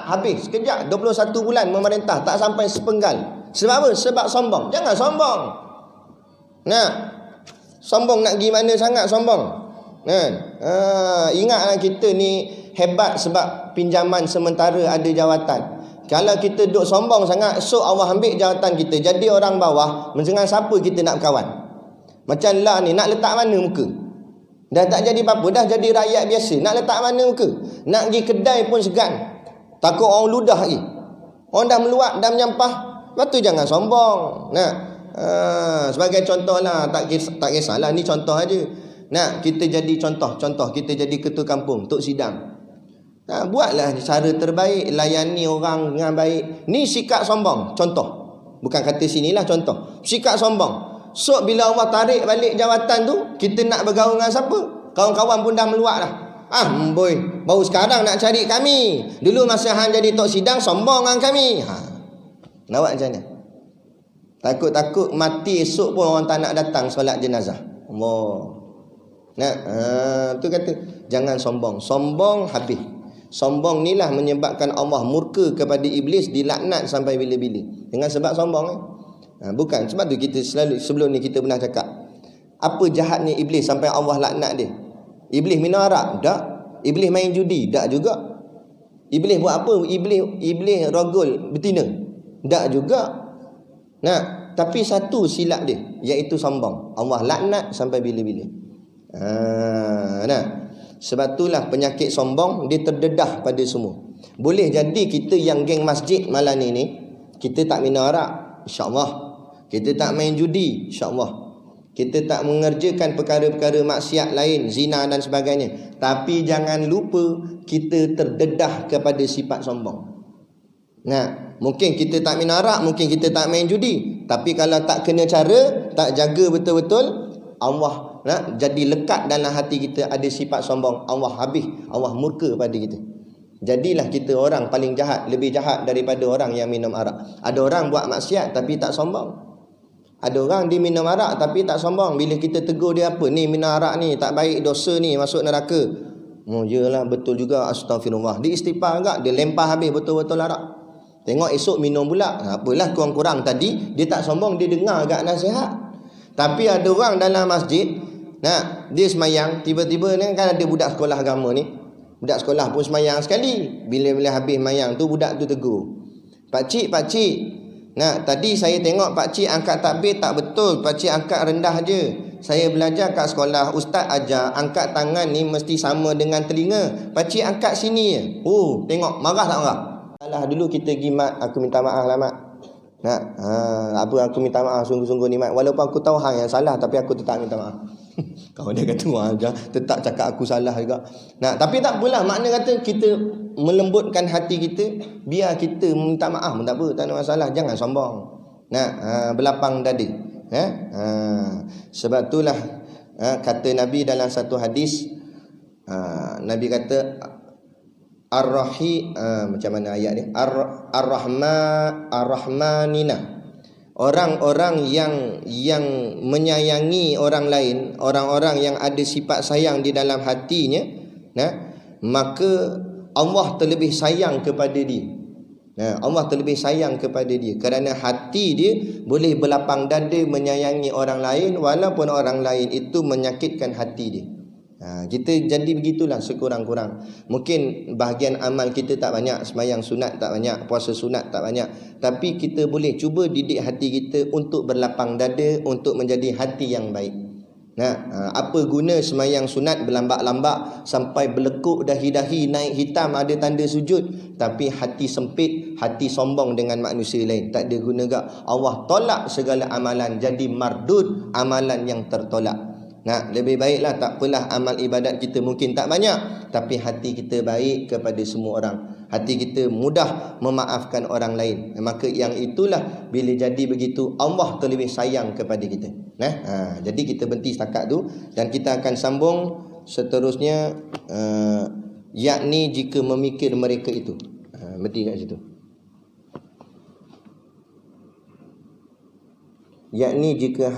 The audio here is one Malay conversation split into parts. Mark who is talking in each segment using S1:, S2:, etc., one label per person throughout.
S1: habis sekejap. 21 bulan memerintah tak sampai sepenggal. Sebab apa? Sebab sombong. Jangan sombong. Nah, sombong nak pergi mana sangat sombong. Kan? Ingatlah kita ni hebat sebab pinjaman sementara ada jawatan. Kalau kita duk sombong sangat, so Allah ambil jawatan kita, jadi orang bawah, dengan siapa kita nak berkawan? Macam lah ni, nak letak mana muka? Dah tak jadi apa-apa, dah jadi rakyat biasa. Nak letak mana muka? Nak pergi kedai pun segan. Takut orang ludah lagi. Orang dah meluap, dah menyampah. Lepas tu jangan sombong. Nah, sebagai contoh lah, tak kisahlah, ni contoh aja. Nah, kita jadi contoh, kita jadi ketua kampung, tok sidang. Nah, buatlah cara terbaik, layani orang dengan baik. Ni sikap sombong, contoh. Bukan kata sinilah contoh. Sikap sombong. So bila Allah tarik balik jawatan tu, kita nak bergaul dengan siapa? Kawan-kawan pun dah meluak dah. Boy, baru sekarang nak cari kami. Dulu masa hang jadi tok sidang, sombong dengan kami. Nak buat macam mana? Takut-takut mati esok pun orang tak nak datang solat jenazah. Allah. Nah, tu kata jangan sombong. Sombong habis. Sombong ni lah menyebabkan Allah murka kepada iblis, dilaknat sampai bila-bila. Dengan sebab sombong bukan. Sebab tu kita selalu, sebelum ni kita pernah cakap, apa jahatnya iblis sampai Allah laknat dia? Iblis minum arak? Tak. Iblis main judi? Tak juga. Iblis buat apa? Iblis rogol betina? Tak juga. Nah, tapi satu silap dia, iaitu sombong. Allah laknat sampai bila-bila. Nah, sebab itulah penyakit sombong dia terdedah pada semua. Boleh jadi kita yang geng masjid malam ni kita tak minum arak, insya-Allah. Kita tak main judi, insya-Allah. Kita tak mengerjakan perkara-perkara maksiat lain, zina dan sebagainya. Tapi jangan lupa kita terdedah kepada sifat sombong. Nah, mungkin kita tak minum arak, mungkin kita tak main judi, tapi kalau tak kena cara, tak jaga betul-betul, Allah jadi lekat dalam hati kita ada sifat sombong. Allah habis, Allah murka pada kita. Jadilah kita orang paling jahat, lebih jahat daripada orang yang minum arak. Ada orang buat maksiat tapi tak sombong. Ada orang dia minum arak tapi tak sombong. Bila kita tegur dia, apa ni minum arak ni, tak baik, dosa ni, masuk neraka. Yalah, betul juga, astagfirullah. Dia istighfar agak, dia lempar habis betul-betul arak. Tengok esok minum pula. Apalah kurang-kurang tadi dia tak sombong, dia dengar agak nasihat. Tapi ada orang dalam masjid, dia semayang, tiba-tiba ni kan ada budak sekolah agama ni. Budak sekolah pun semayang sekali. Bila habis semayang tu, budak tu tegur, Pakcik, tadi saya tengok pakcik angkat takbir tak betul. Pakcik angkat rendah je. Saya belajar kat sekolah, ustaz ajar angkat tangan ni mesti sama dengan telinga. Pakcik angkat sini je. Tengok, marah tak marah? Alah, dulu kita pergi mat, aku minta maaf lah mat. Aku minta maaf sungguh-sungguh ni mat. Walaupun aku tahu hang yang salah, tapi aku tetap minta maaf. Kau dia kata aja, tetap cakap aku salah juga. Tapi tak apalah, makna kata kita melembutkan hati kita, biar kita minta maaf pun tak apa, tak ada masalah. Jangan sombong. Berlapang dada. Sebab itulah kata Nabi dalam satu hadis, Nabi kata macam mana ayat ni? Ar-Rahmanina. Orang-orang yang menyayangi orang lain, orang-orang yang ada sifat sayang di dalam hatinya, maka Allah terlebih sayang kepada dia. Allah terlebih sayang kepada dia kerana hati dia boleh berlapang dada menyayangi orang lain walaupun orang lain itu menyakitkan hati dia. Kita jadi begitulah sekurang-kurang. Mungkin bahagian amal kita tak banyak, sembahyang sunat tak banyak, puasa sunat tak banyak, tapi kita boleh cuba didik hati kita untuk berlapang dada, untuk menjadi hati yang baik. Apa guna sembahyang sunat berlambak-lambak sampai berlekuk dahi-dahi, naik hitam, ada tanda sujud, tapi hati sempit, hati sombong dengan manusia lain, tak ada guna gak. Allah tolak segala amalan, jadi mardud, amalan yang tertolak. Lebih baiklah tak apalah amal ibadat kita mungkin tak banyak, tapi hati kita baik kepada semua orang. Hati kita mudah memaafkan orang lain. Maka yang itulah bila jadi begitu, Allah terlebih sayang kepada kita. Jadi kita berhenti setakat tu dan kita akan sambung seterusnya, yakni jika memikir mereka itu. Berhenti kat situ. Yakni jika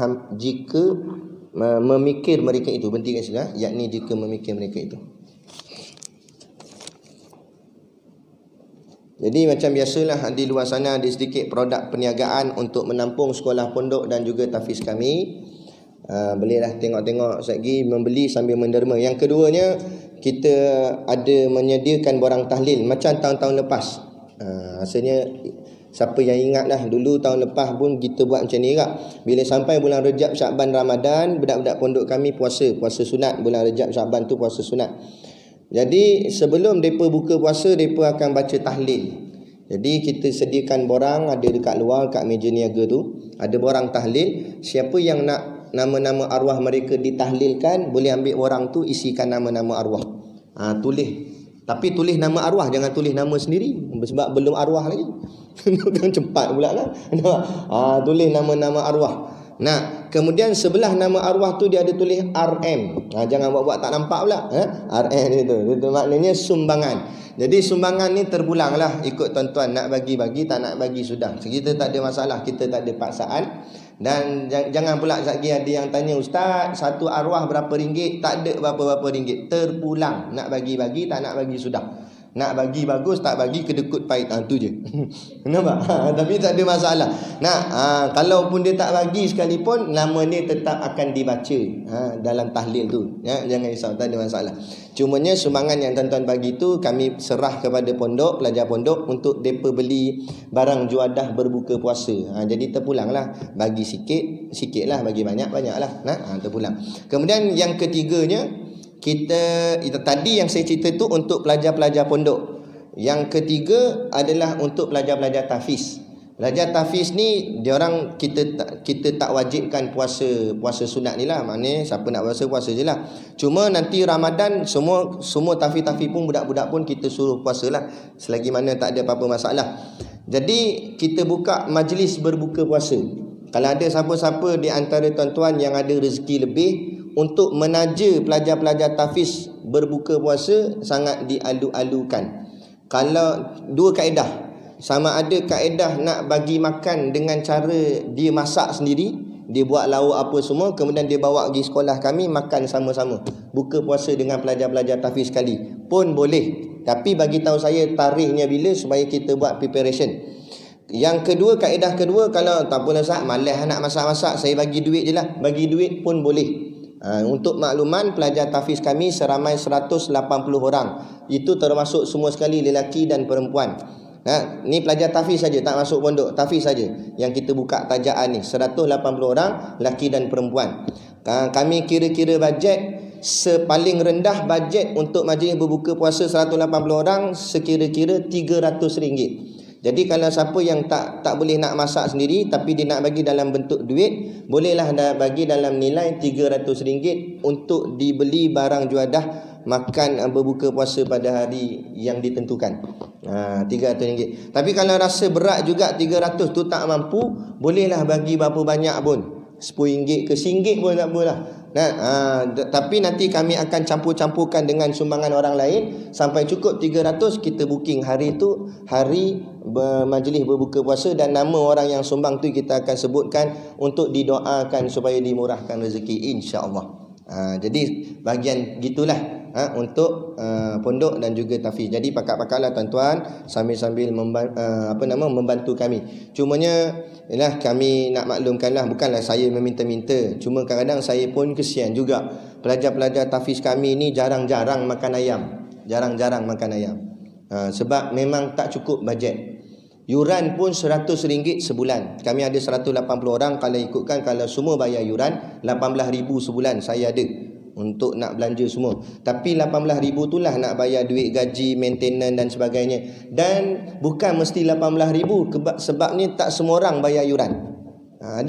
S1: memikir mereka itu, berhenti kat situ, yakni jika memikir mereka itu. Jadi macam biasalah di luar sana ada sedikit produk perniagaan untuk menampung sekolah pondok dan juga tahfiz kami. Bolehlah tengok-tengok lagi, membeli sambil menderma. Yang keduanya, kita ada menyediakan borang tahlil macam tahun-tahun lepas. Rasanya siapa yang ingat lah, dulu tahun lepas pun kita buat macam ni juga. Bila sampai bulan Rejab, Syakban, Ramadan, budak-budak pondok kami puasa sunat. Bulan Rejab, Syakban tu puasa sunat. Jadi sebelum mereka buka puasa, mereka akan baca tahlil. Jadi kita sediakan borang, ada dekat luar, kat meja niaga tu ada borang tahlil. Siapa yang nak nama-nama arwah mereka ditahlilkan, boleh ambil borang tu, isikan nama-nama arwah. Tulis. Tapi tulis nama arwah, jangan tulis nama sendiri, sebab belum arwah lagi. Cepat pula lah. Tulis nama-nama arwah. Nah, kemudian sebelah nama arwah tu dia ada tulis RM. Jangan buat-buat tak nampak pula. RM itu maknanya sumbangan. Jadi sumbangan ni terpulang lah, ikut tuan-tuan nak bagi-bagi, tak nak bagi sudah. Kita tak ada masalah, kita tak ada paksaan. Dan jangan pula lagi ada yang tanya, Ustaz, satu arwah berapa ringgit? Tak ada berapa-berapa ringgit, terpulang. Nak bagi-bagi, tak nak bagi sudah. Nak bagi bagus, tak bagi kedekut pahit. Tu je. Nampak? Tapi tak ada masalah. Kalaupun dia tak bagi sekalipun, nama ni tetap akan dibaca dalam tahlil tu. Jangan risau, tak ada masalah. Cumanya sumbangan yang tuan-tuan bagi tu kami serah kepada pondok, pelajar pondok untuk mereka beli barang juadah berbuka puasa. Jadi terpulang lah. Bagi sikit lah, bagi banyak lah. Terpulang. Kemudian yang ketiganya, kita tadi yang saya cerita tu untuk pelajar-pelajar pondok. Yang ketiga adalah untuk pelajar-pelajar tahfiz. Pelajar tahfiz ni diorang kita tak wajibkan puasa sunat ni lah. Maknanya siapa nak puasa je lah. Cuma nanti Ramadan semua tahfiz pun, budak-budak pun kita suruh puasa lah, selagi mana tak ada apa-apa masalah. Jadi kita buka majlis berbuka puasa. Kalau ada siapa-siapa di antara tuan-tuan yang ada rezeki lebih, untuk menaja pelajar-pelajar tahfiz berbuka puasa, sangat dialu-alukan. Kalau dua kaedah, sama ada kaedah nak bagi makan dengan cara dia masak sendiri, dia buat lauk apa semua, kemudian dia bawa pergi sekolah kami makan sama-sama, buka puasa dengan pelajar-pelajar tahfiz sekali pun boleh. Tapi bagi tahu saya tarikhnya bila, supaya kita buat preparation. Yang kedua, kaedah kedua, kalau tak apa Ustaz, malas nak masak-masak, saya bagi duit je lah. Bagi duit pun boleh. Untuk makluman, pelajar tahfiz kami seramai 180 orang. Itu termasuk semua sekali lelaki dan perempuan. Ni pelajar tahfiz saja, tak masuk pondok, tahfiz saja yang kita buka tajaan ni. 180 orang, lelaki dan perempuan. Kami kira-kira bajet, sepaling rendah bajet untuk majlis berbuka puasa 180 orang sekira-kira RM300. Jadi kalau siapa yang tak boleh nak masak sendiri, tapi dia nak bagi dalam bentuk duit, bolehlah bagi dalam nilai RM300 untuk dibeli barang juadah makan berbuka puasa pada hari yang ditentukan. RM300. Tapi kalau rasa berat juga 300 tu tak mampu, bolehlah bagi berapa banyak pun, RM10 ke RM1 pun tak apalah. Tapi nanti kami akan campur-campurkan dengan sumbangan orang lain sampai cukup 300. Kita booking hari tu, hari majlis berbuka puasa, dan nama orang yang sumbang tu kita akan sebutkan untuk didoakan supaya dimurahkan rezeki, insya-Allah. Jadi bahagian gitulah untuk pondok dan juga tahfiz. Jadi pakak-pakaklah tuan-tuan, sambil-sambil membantu kami. Cumanya ialah kami nak maklumkanlah, bukanlah saya meminta-minta, cuma kadang-kadang saya pun kesian juga. Pelajar-pelajar tahfiz kami ni jarang-jarang makan ayam. Sebab memang tak cukup bajet. Yuran pun RM100 sebulan. Kami ada 180 orang. Kalau ikutkan, kalau semua bayar yuran, 18,000 sebulan saya ada untuk nak belanja semua. Tapi 18,000 itulah nak bayar duit gaji, maintenance dan sebagainya. Dan bukan mesti 18,000, sebabnya tak semua orang bayar yuran.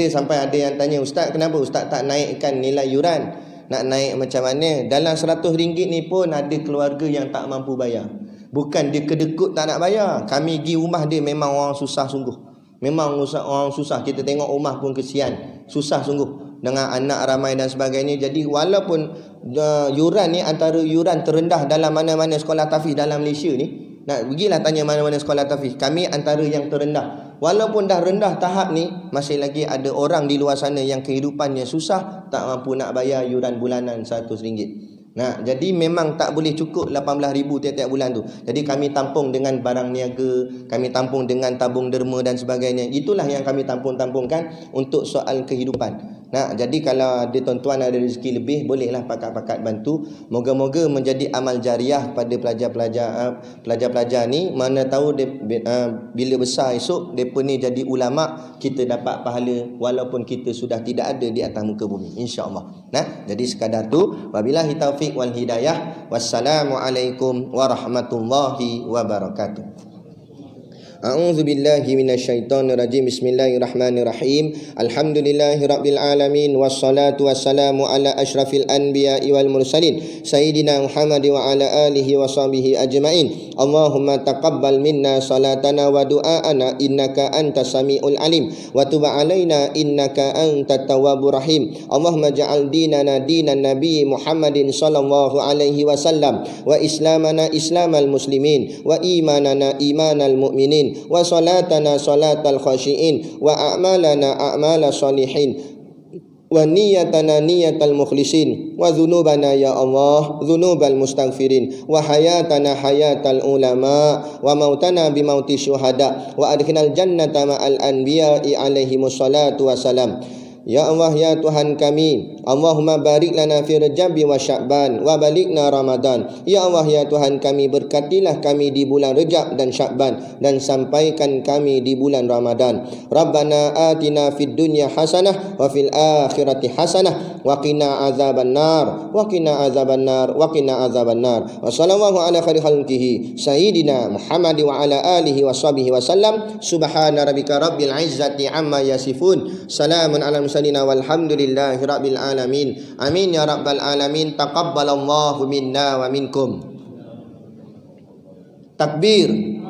S1: Sampai ada yang tanya, Ustaz, kenapa Ustaz tak naikkan nilai yuran? Nak naik macam mana? Dalam RM100 ni pun ada keluarga yang tak mampu bayar. Bukan dia kedekut tak nak bayar. Kami pergi rumah dia, memang orang susah sungguh. Memang orang susah. Kita tengok rumah pun kesian. Susah sungguh, dengan anak ramai dan sebagainya. Jadi walaupun yuran ni antara yuran terendah dalam mana-mana sekolah tahfiz dalam Malaysia ni, nak pergilah tanya mana-mana sekolah tahfiz, kami antara yang terendah. Walaupun dah rendah tahap ni, masih lagi ada orang di luar sana yang kehidupannya susah, tak mampu nak bayar yuran bulanan RM100. Nah, jadi memang tak boleh cukup 18,000 tiap-tiap bulan tu. Jadi kami tampung dengan barang niaga, kami tampung dengan tabung derma dan sebagainya. Itulah yang kami tampung-tampungkan untuk soal kehidupan. Nah, jadi kalau ada tuan-tuan ada rezeki lebih, bolehlah pakat-pakat bantu. Moga-moga menjadi amal jariah pada pelajar-pelajar ni. Mana tahu dia, bila besar esok depa ni jadi ulama, kita dapat pahala walaupun kita sudah tidak ada di atas muka bumi, insya-Allah. Nah, jadi sekadar tu. Wabillahi taufiq wal hidayah. Wassalamualaikum warahmatullahi wabarakatuh. A'udzu billahi minasyaitonir rajim. Bismillahirrahmanirrahim. Alhamdulillahirabbil alamin wassalatu wassalamu ala asyrafil anbiya'i wal mursalin sayyidina Muhammad wa ala alihi washabihi ajmain. Allahumma taqabbal minna salatana wa du'aana innaka antas samiul alim wa tub alaina innaka antat tawwabur rahim. Allahumma ja'al dinana dinan nabiy Muhammadin sallallahu alaihi wasallam wa islamana islamal muslimin wa imanana imanal mu'minin wa salatana salatal khashiin wa a'malana a'mal salihin wa niyatana niyatal mukhlisin wa dhunubana ya Allah dhunubal mustaghfirin wa hayatana hayatal ulama wa mautana bi mauti syuhada wa adkhinal jannata ma'al anbiya'i alaihi wassalatu wassalam. Ya Allah ya Tuhan kami, Allahumma barik lana fi Rajab wa Sya'ban wa balikna Ramadan. Ya Allah ya Tuhan kami, berkatilah kami di bulan Rajab dan Sya'ban dan sampaikan kami di bulan Ramadan. Rabbana atina fid dunya hasanah wa fil akhirati hasanah wa qina azabannar wa qina azabannar wa qina azabannar. Wa sallallahu ala khairi khalqihi sayyidina Muhammad wa ala alihi wa sahbihi wasallam. Subhana rabbika rabbil izzati amma yasifun. Salamun ala mursalina walhamdulillahi rabbil alamin. Amin ya rabbal alamin. Taqabbalallahu minna wa minkum. Takbir.